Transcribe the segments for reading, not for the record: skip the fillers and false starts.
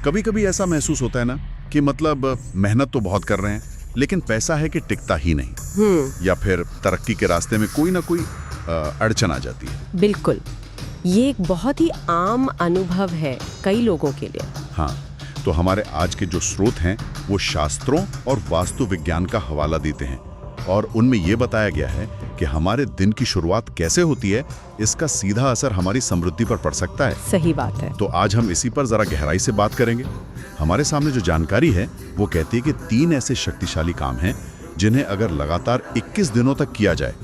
कभी कभी ऐसा महसूस होता है ना कि मतलब मेहनत तो बहुत कर रहे हैं लेकिन पैसा है कि टिकता ही नहीं, या फिर तरक्की के रास्ते में कोई ना कोई अड़चन आ जाती है। बिल्कुल, ये एक बहुत ही आम अनुभव है कई लोगों के लिए। हाँ, तो हमारे आज के जो स्रोत हैं वो शास्त्रों और वास्तु विज्ञान का हवाला देते हैं और उनमें ये बताया गया है कि हमारे दिन की शुरुआत कैसे होती है, इसका सीधा असर हमारी समृद्धि पर पड़ सकता है। सही बात है। तो आज हम इसी पर जरा गहराई से बात करेंगे। हमारे सामने जो जानकारी है वो कहती है कि 3 ऐसे शक्तिशाली काम हैं जिन्हें अगर लगातार 21 दिनों तक किया जाए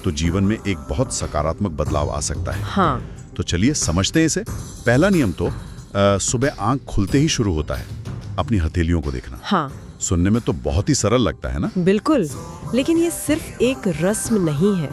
तो जीवन में एक बहुत सकारात्मक बदलाव आ सकता है। हाँ। तो चलिए समझते हैं इसे। पहला नियम तो सुबह आंख खुलते ही शुरू होता है, अपनी हथेलियों को देखना। हाँ। सुनने में तो बहुत ही सरल लगता है ना? बिल्कुल, लेकिन ये सिर्फ एक रस्म नहीं है।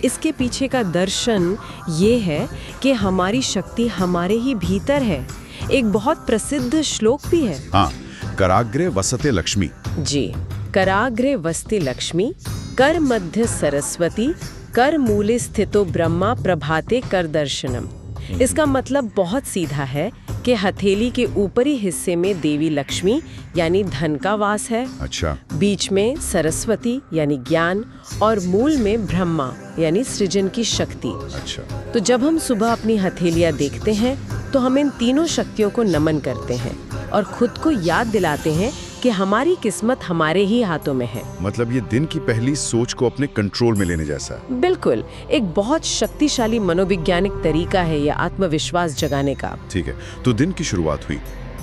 इसके पीछे का दर्शन ये है कि हमारी शक्ति हमारे ही भीतर है। एक बहुत प्रसिद्ध श्लोक भी है। हाँ, कराग्रे वसते लक्ष्मी। जी, कराग्रे वसते लक्ष्मी, कर मध्य सरस्वती, कर मूले स्थितो ब्रह्मा प्रभाते कर दर्शनम। इसका मतलब बहुत सीधा है कि हथेली के ऊपरी हिस्से में देवी लक्ष्मी यानी धन का वास है। अच्छा। बीच में सरस्वती यानी ज्ञान और मूल में ब्रह्मा यानी सृजन की शक्ति। अच्छा। तो जब हम सुबह अपनी हथेलियां देखते हैं तो हम इन तीनों शक्तियों को नमन करते हैं और खुद को याद दिलाते हैं कि हमारी किस्मत हमारे ही हाथों में है। मतलब ये दिन की पहली सोच को अपने कंट्रोल में लेने जैसा है। बिल्कुल, एक बहुत शक्तिशाली मनोवैज्ञानिक तरीका है ये आत्मविश्वास जगाने का। ठीक है, तो दिन की शुरुआत हुई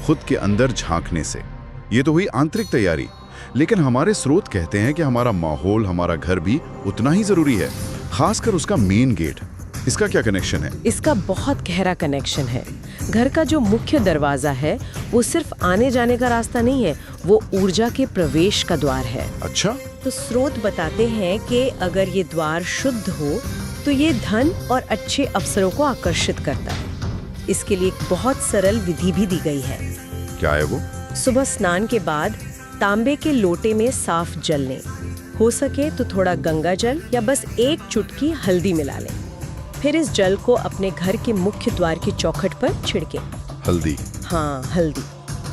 खुद के अंदर झांकने से। ये तो हुई आंतरिक तैयारी, लेकिन हमारे स्रोत कहते हैं कि हमारा माहौल, हमारा घर भी उतना ही जरूरी है, खासकर उसका मेन गेट। इसका क्या कनेक्शन है? इसका बहुत गहरा कनेक्शन है। घर का जो मुख्य दरवाजा है वो सिर्फ आने जाने का रास्ता नहीं है, वो ऊर्जा के प्रवेश का द्वार है। अच्छा। तो स्रोत बताते हैं कि अगर ये द्वार शुद्ध हो तो ये धन और अच्छे अवसरों को आकर्षित करता है। इसके लिए एक बहुत सरल विधि भी दी गई है। क्या है वो? सुबह स्नान के बाद तांबे के लोटे में साफ जल लें, हो सके तो थोड़ा गंगा जल या बस एक चुटकी हल्दी मिला लें। फिर इस जल को अपने घर के मुख्य द्वार की चौखट पर छिड़कें। हल्दी? हाँ, हल्दी।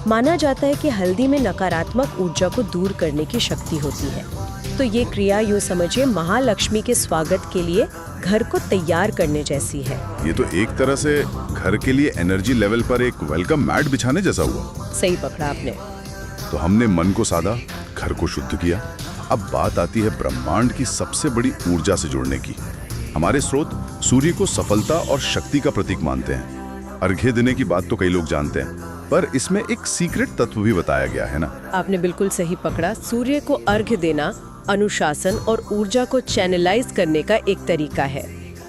माना जाता है कि हल्दी में नकारात्मक ऊर्जा को दूर करने की शक्ति होती है। तो ये क्रिया यूँ समझिए महालक्ष्मी के स्वागत के लिए घर को तैयार करने जैसी है। ये तो एक तरह से घर के लिए एनर्जी लेवल पर एक वेलकम मैट बिछाने जैसा हुआ। सही पकड़ा आपने। तो हमने मन को साधा, घर को शुद्ध किया। अब बात आती है ब्रह्मांड की सबसे बड़ी ऊर्जा से जुड़ने की। हमारे स्रोत सूर्य को सफलता और शक्ति का प्रतीक मानते हैं। अर्घ्य देने की बात तो कई लोग जानते हैं, पर इसमें एक सीक्रेट तत्व भी बताया गया है ना? आपने बिल्कुल सही पकड़ा। सूर्य को अर्घ्य देना अनुशासन और ऊर्जा को चैनलाइज करने का एक तरीका है।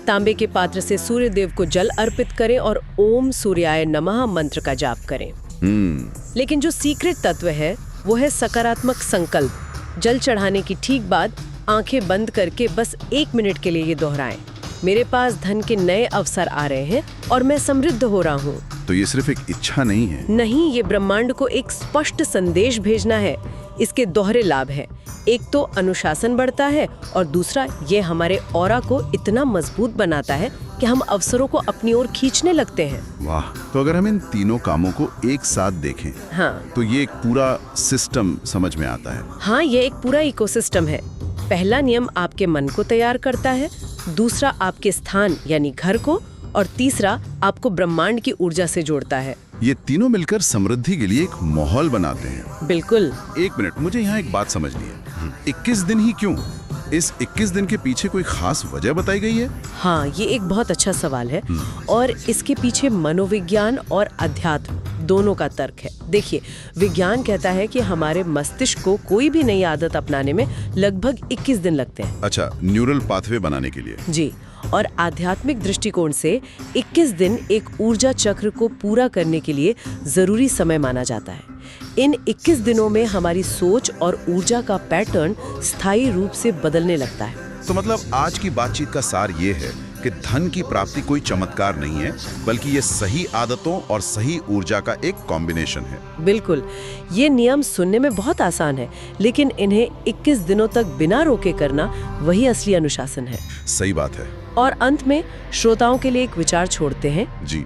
तांबे के पात्र से सूर्य देव को जल अर्पित करें और ओम सूर्याय नमः मंत्र का जाप करें। लेकिन जो सीक्रेट तत्व है वो है सकारात्मक संकल्प। जल चढ़ाने की ठीक बाद आंखें बंद करके बस 1 मिनट के लिए ये दोहराएं, मेरे पास धन के नए अवसर आ रहे हैं और मैं समृद्ध हो रहा हूँ। तो ये सिर्फ एक इच्छा नहीं है? नहीं, ये ब्रह्मांड को एक स्पष्ट संदेश भेजना है। इसके दोहरे लाभ हैं। एक तो अनुशासन बढ़ता है और दूसरा ये हमारे ऑरा को इतना मजबूत बनाता है कि हम अवसरों को अपनी ओर खींचने लगते हैं। वाह! तो अगर हम इन तीनों कामों को एक साथ देखें, हाँ, तो ये एक पूरा सिस्टम समझ में आता है। हाँ, ये एक पूरा इकोसिस्टम है। पहला नियम आपके मन को तैयार करता है, दूसरा आपके स्थान यानी घर को, और तीसरा आपको ब्रह्मांड की ऊर्जा से जोड़ता है। ये तीनों मिलकर समृद्धि के लिए एक माहौल बनाते हैं। बिल्कुल। 1 मिनट, मुझे यहाँ एक बात समझनी है। 21 दिन ही क्यों? इस 21 दिन के पीछे कोई खास वजह बताई गई है? हाँ, ये एक बहुत अच्छा सवाल है और इसके पीछे मनोविज्ञान और अध्यात्म दोनों का तर्क है। देखिए, विज्ञान कहता है कि हमारे मस्तिष्क को कोई भी नई आदत अपनाने में लगभग 21 दिन लगते हैं। अच्छा, न्यूरल पाथवे बनाने के लिए? जी, और आध्यात्मिक दृष्टिकोण से 21 दिन एक ऊर्जा चक्र को पूरा करने के लिए जरूरी समय माना जाता है। इन 21 दिनों में हमारी सोच और ऊर्जा का पैटर्न स्थायी रूप से बदलने लगता है। तो मतलब आज की बातचीत का सार ये है कि धन की प्राप्ति कोई चमत्कार नहीं है, बल्कि ये सही आदतों और सही ऊर्जा का एक कॉम्बिनेशन है। बिल्कुल, ये नियम सुनने में बहुत आसान है, लेकिन इन्हें 21 दिनों तक बिना रोके करना वही असली अनुशासन है। सही बात है। और अंत में श्रोताओं के लिए एक विचार छोड़ते हैं जी।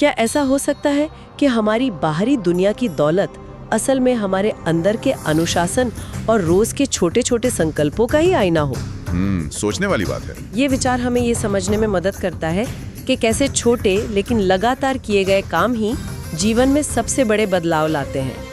क्या ऐसा हो सकता है कि हमारी बाहरी दुनिया की दौलत असल में हमारे अंदर के अनुशासन और रोज के छोटे छोटे संकल्पों का ही आईना हो? सोचने वाली बात है। ये विचार हमें ये समझने में मदद करता है कि कैसे छोटे लेकिन लगातार किए गए काम ही जीवन में सबसे बड़े बदलाव लाते हैं।